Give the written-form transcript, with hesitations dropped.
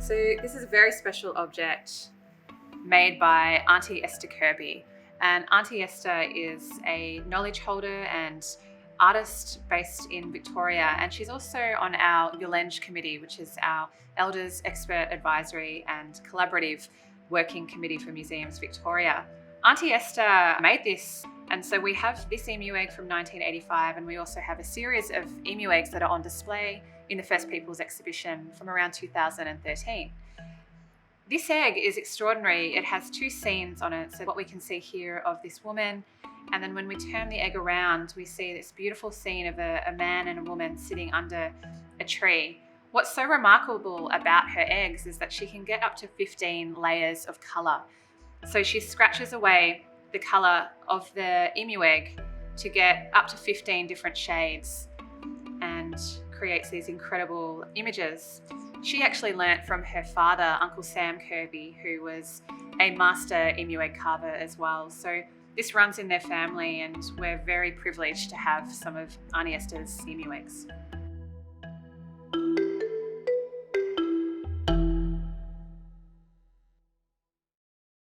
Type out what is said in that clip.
So this is a very special object made by Aunty Esther Kirby. And Aunty Esther is a knowledge holder and artist based in Victoria. And she's also on our Yulenge committee, which is our Elders Expert Advisory and Collaborative Working Committee for Museums Victoria. Aunty Esther made this. And so we have this emu egg from 1985, and we also have a series of emu eggs that are on display in the First Peoples exhibition from around 2013. This egg is extraordinary. It has two scenes on it. So what we can see here of this woman, and then when we turn the egg around, we see this beautiful scene of a man and a woman sitting under a tree. What's so remarkable about her eggs is that she can get up to 15 layers of colour. So she scratches away the colour of the emu egg to get up to 15 different shades and creates these incredible images. She actually learnt from her father, Uncle Sam Kirby, who was a master emu egg carver as well. So this runs in their family, and we're very privileged to have some of Aunty Esther's emu eggs.